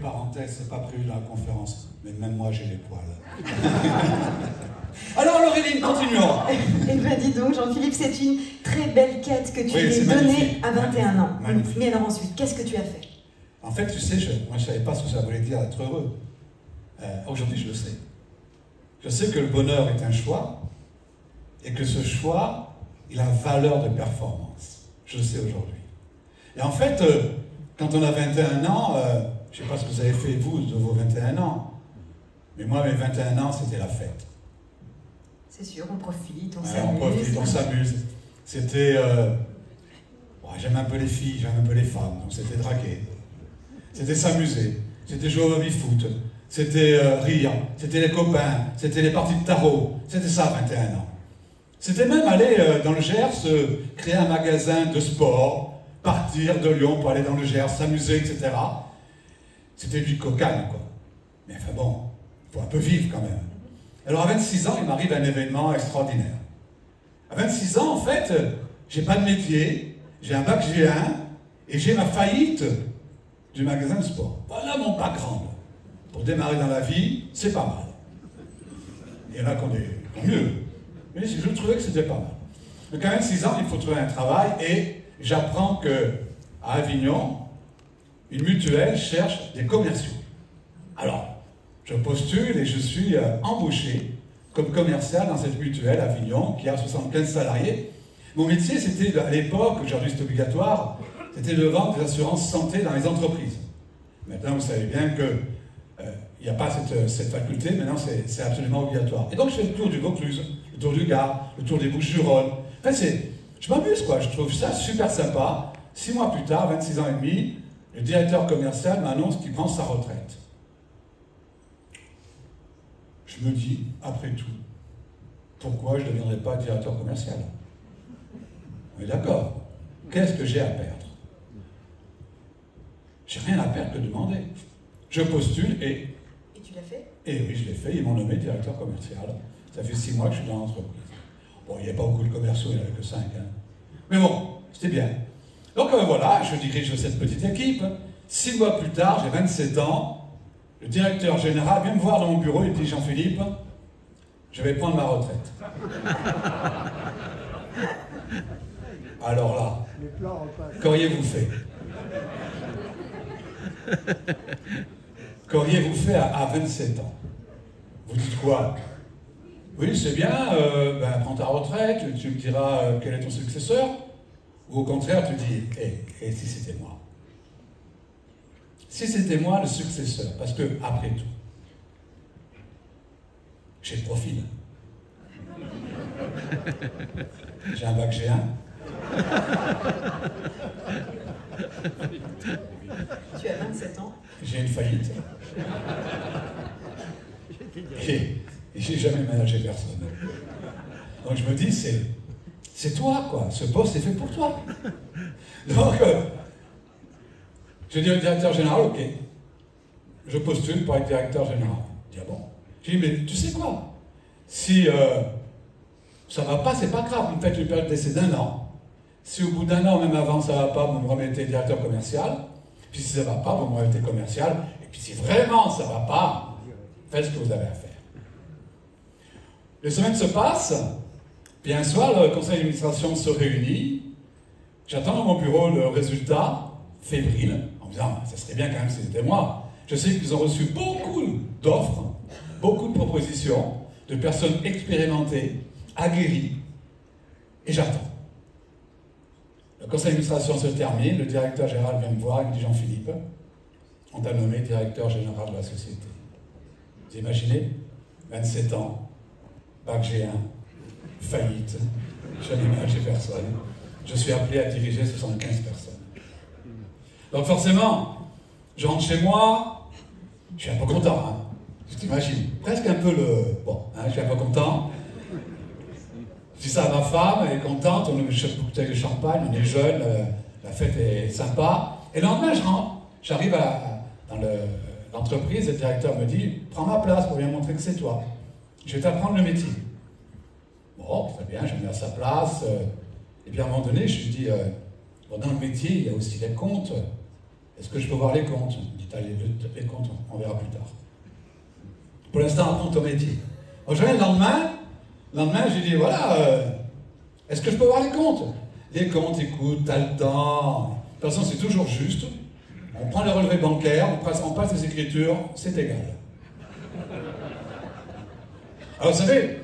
Parenthèse, c'est pas prévu dans la conférence, mais même moi j'ai les poils. Alors Laureline, continuons. Eh bien dis donc Jean-Philippe, c'est une très belle quête que tu lui as donnée à 21 ans. Magnifique. Mais alors ensuite, qu'est-ce que tu as fait? En fait, tu sais, moi je savais pas ce que ça voulait dire être heureux. Aujourd'hui je le sais. Je sais que le bonheur est un choix, et que ce choix, il a valeur de performance. Je le sais aujourd'hui. Et en fait, quand on a 21 ans, je ne sais pas ce que vous avez fait vous de vos 21 ans, mais moi mes 21 ans c'était la fête. C'est sûr, on profite, on Ouais, s'amuse. on profite, on s'amuse. C'était... j'aime un peu les filles, j'aime un peu les femmes, donc c'était draguer. C'était s'amuser, c'était jouer au baby-foot, c'était rire, c'était les copains, c'était les parties de tarot, c'était ça 21 ans. C'était même aller dans le Gers, créer un magasin de sport, partir de Lyon pour aller dans le Gers, s'amuser, etc. C'était du cocagne, quoi. Mais enfin bon, il faut un peu vivre quand même. Alors à 26 ans, il m'arrive un événement extraordinaire. À 26 ans, en fait, j'ai pas de métier, j'ai un bac G1 et j'ai ma faillite du magasin de sport. Voilà mon background. Pour démarrer dans la vie, c'est pas mal. Il y en a qui ont mieux. Mais je trouvais que c'était pas mal. Donc à 26 ans, il faut trouver un travail et j'apprends que à Avignon, une mutuelle cherche des commerciaux. Alors, je postule et je suis embauché comme commercial dans cette mutuelle à Avignon qui a 75 salariés. Mon métier, c'était à l'époque, aujourd'hui c'est obligatoire, c'était de vendre des assurances santé dans les entreprises. Maintenant, vous savez bien que il n'y a pas cette faculté, maintenant c'est absolument obligatoire. Et donc je fais le tour du Vaucluse, le tour du Gard, le tour des Bouches-du-Rhône. Enfin, je m'amuse quoi, je trouve ça super sympa. 6 mois plus tard, 26 ans et demi, le directeur commercial m'annonce qu'il prend sa retraite. Je me dis, après tout, pourquoi je ne deviendrai pas directeur commercial? On est d'accord. Qu'est-ce que j'ai à perdre? J'ai rien à perdre que de demander. Je postule et... Et tu l'as fait? Et oui, je l'ai fait, ils m'ont nommé directeur commercial. Ça fait 6 mois que je suis dans l'entreprise. Bon, il n'y avait pas beaucoup de commerciaux, il n'y en avait que 5. Hein. Mais bon, c'était bien. Donc voilà, je dirige cette petite équipe. 6 mois plus tard, j'ai 27 ans. Le directeur général vient me voir dans mon bureau, il me dit, Jean-Philippe, je vais prendre ma retraite. Alors là, qu'auriez-vous fait? Qu'auriez-vous fait à 27 ans? Vous dites quoi? Oui, c'est bien, prends ta retraite, tu me diras quel est ton successeur. Ou au contraire, tu dis, et si c'était moi? Si c'était moi le successeur, parce que, après tout, j'ai le profil. J'ai un bac G1. Tu as 27 ans. J'ai une faillite. Et j'ai jamais managé personne. Donc je me dis, c'est toi, quoi. Ce poste est fait pour toi. Donc, je dis au directeur général, ok, je postule pour être directeur général. Il dit, ah bon? Je dis, mais tu sais quoi? Si ça ne va pas, c'est pas grave, vous me faites une période d'essai d'1 an. Si au bout d'1 an, même avant, ça ne va pas, vous me remettez directeur commercial. Puis si ça ne va pas, vous me remettez commercial. Et puis si vraiment ça ne va pas, faites ce que vous avez à faire. Les semaines se passent, puis un soir, le conseil d'administration se réunit. J'attends dans mon bureau le résultat, fébrile, en me disant, ça serait bien quand même si c'était moi. Je sais qu'ils ont reçu beaucoup d'offres, beaucoup de propositions, de personnes expérimentées, aguerries, et j'attends. Le conseil d'administration se termine, le directeur général vient me voir, il me dit, Jean-Philippe, on t'a nommé directeur général de la société. Vous imaginez? 27 ans, bac G1, faillite, je n'ai managé personne, je suis appelé à diriger 75 personnes. Donc forcément, je rentre chez moi, je suis un peu content, hein. Tu t'imagines, presque un peu le... Bon, hein, je suis un peu content. Je dis ça à ma femme, elle est contente, on a une bouteille de champagne, on est jeunes, la fête est sympa. Et le lendemain, je rentre, j'arrive dans l'entreprise, le directeur me dit, prends ma place pour bien montrer que c'est toi. Je vais t'apprendre le métier. Bon, très bien, je me mets à sa place. Et puis à un moment donné, je lui dis, bon, dans le métier, il y a aussi les comptes. Est-ce que je peux voir les comptes? Il dit, allez, les comptes, on verra plus tard. Pour l'instant, apprends ton métier. Donc, je reviens le lendemain, j'ai dit, voilà, est-ce que je peux voir les comptes? Les comptes, écoute, t'as le temps. De toute façon, c'est toujours juste. On prend les relevés bancaires, on passe les écritures, c'est égal. Alors, vous savez,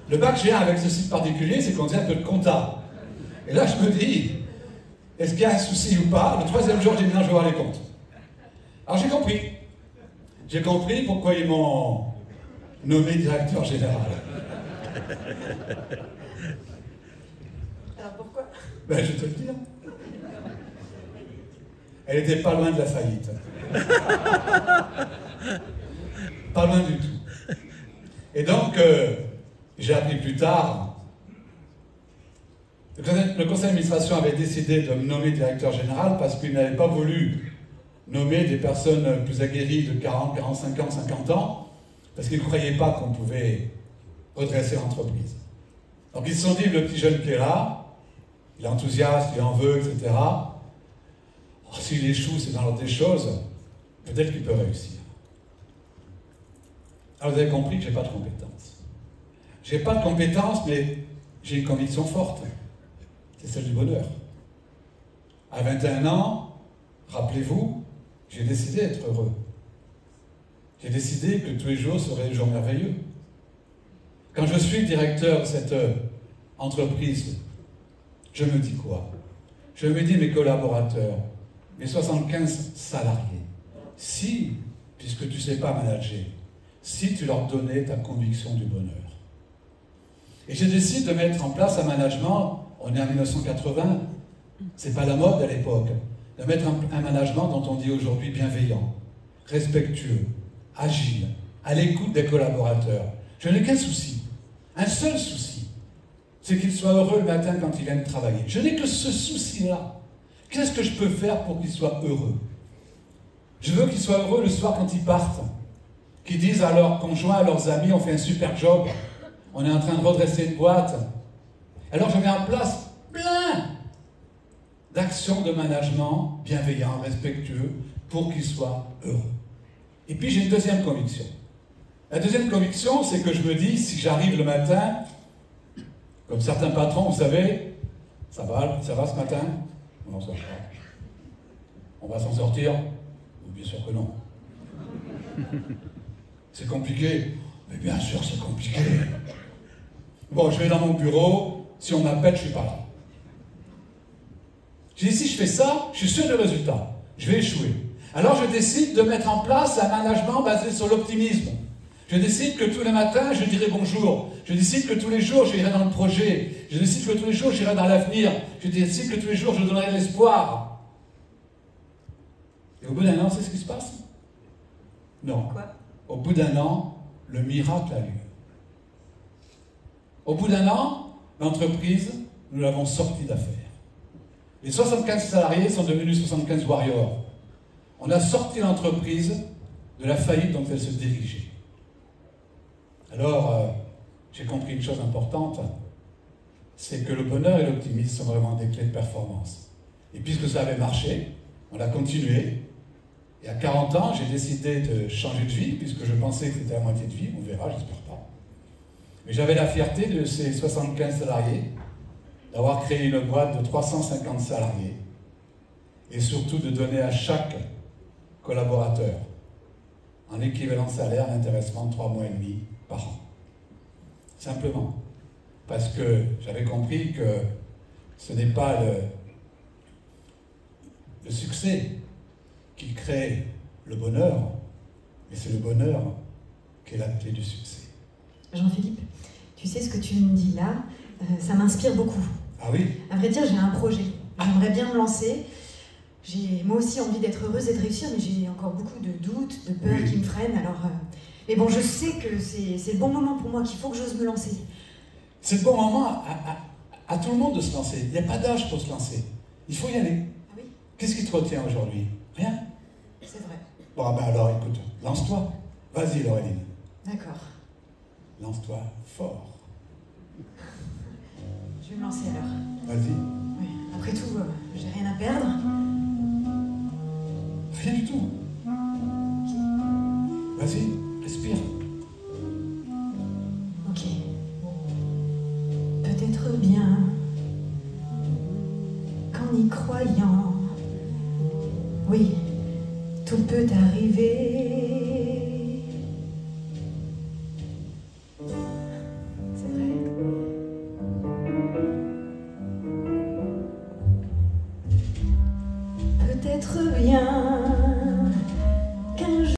le bac G1 avec ce site particulier, c'est qu'on dit un peu de compta. Et là, je me dis, est-ce qu'il y a un souci ou pas? Le troisième jour, j'ai dit, non, je vais voir les comptes. Alors, j'ai compris. J'ai compris pourquoi ils m'ont nommé directeur général. Alors, pourquoi? Ben, je vais te le dire. Elle était pas loin de la faillite. Pas loin du tout. Et donc, j'ai appris plus tard, le conseil d'administration avait décidé de me nommer directeur général parce qu'il n'avait pas voulu nommer des personnes plus aguerries de 40, 45 ans, 50 ans, parce qu'ils ne croyaient pas qu'on pouvait redresser l'entreprise. Donc ils se sont dit, le petit jeune qui est là, il est enthousiaste, il en veut, etc. Oh, s'il échoue, c'est dans l'ordre des choses, peut-être qu'il peut réussir. Alors vous avez compris que je n'ai pas de compétences. Je n'ai pas de compétences, mais j'ai une conviction forte. C'est celle du bonheur. À 21 ans, rappelez-vous, j'ai décidé d'être heureux. J'ai décidé que tous les jours seraient des jours merveilleux. Quand je suis directeur de cette entreprise, je me dis quoi? Je me dis mes collaborateurs, mes 75 salariés, si, puisque tu ne sais pas manager, si tu leur donnais ta conviction du bonheur. Et j'ai décidé de mettre en place un management, on est en 1980, c'est pas la mode à l'époque, de mettre un management dont on dit aujourd'hui bienveillant, respectueux, agile, à l'écoute des collaborateurs. Je n'ai qu'un souci, un seul souci, c'est qu'ils soient heureux le matin quand ils viennent travailler. Je n'ai que ce souci-là. Qu'est-ce que je peux faire pour qu'ils soient heureux? Je veux qu'ils soient heureux le soir quand ils partent, qu'ils disent à leurs conjoints, à leurs amis, on fait un super job, on est en train de redresser une boîte. Alors je mets en place plein d'actions de management bienveillants, respectueux, pour qu'ils soient heureux. Et puis j'ai une deuxième conviction. La deuxième conviction, c'est que je me dis, si j'arrive le matin, comme certains patrons, vous savez, ça va ce matin? Non, ça va pas. On va s'en sortir? Bien sûr que non. C'est compliqué? Mais bien sûr, c'est compliqué. Bon, je vais dans mon bureau, si on m'appelle, je ne suis pas là. Je dis, si je fais ça, je suis sûr du résultat. Je vais échouer. Alors je décide de mettre en place un management basé sur l'optimisme. Je décide que tous les matins, je dirai bonjour. Je décide que tous les jours, j'irai dans le projet. Je décide que tous les jours, j'irai dans l'avenir. Je décide que tous les jours, je donnerai de l'espoir. Et au bout d'un an, c'est ce qui se passe? Non. Quoi? Au bout d'un an, le miracle a lieu. Au bout d'un an, l'entreprise, nous l'avons sortie d'affaires. Les 75 salariés sont devenus 75 warriors. On a sorti l'entreprise de la faillite dont elle se dirigeait. Alors, j'ai compris une chose importante, c'est que le bonheur et l'optimisme sont vraiment des clés de performance. Et puisque ça avait marché, on a continué. Et à 40 ans, j'ai décidé de changer de vie, puisque je pensais que c'était la moitié de vie, on verra, j'espère pas. Mais j'avais la fierté de ces 75 salariés, d'avoir créé une boîte de 350 salariés, et surtout de donner à chaque collaborateur, en équivalent salaire, un intéressement de 3 mois et demi par an. Simplement. Parce que j'avais compris que ce n'est pas le succès qui crée le bonheur, mais c'est le bonheur qui est la clé du succès. Jean-Philippe, tu sais ce que tu me dis là, ça m'inspire beaucoup. Ah oui? À vrai dire, j'ai un projet. J'aimerais bien me lancer. J'ai moi aussi envie d'être heureuse et de réussir, mais j'ai encore beaucoup de doutes, de peurs qui me freinent. Alors, mais bon, je sais que c'est le bon moment pour moi, qu'il faut que j'ose me lancer. C'est le bon moment à tout le monde de se lancer. Il n'y a pas d'âge pour se lancer. Il faut y aller. Ah oui? Qu'est-ce qui te retient aujourd'hui? Rien? C'est vrai. Bon, ben alors écoute, lance-toi. Vas-y, Laureline. D'accord. Lance-toi fort. Je vais me lancer alors. Vas-y. Oui. Après tout, j'ai rien à perdre. Rien du tout. Vas-y, respire. Ok. Peut-être bien qu'en y croyant, oui, tout peut arriver. C'est vrai. Peut-être bien qu'un jour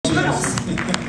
je me lance.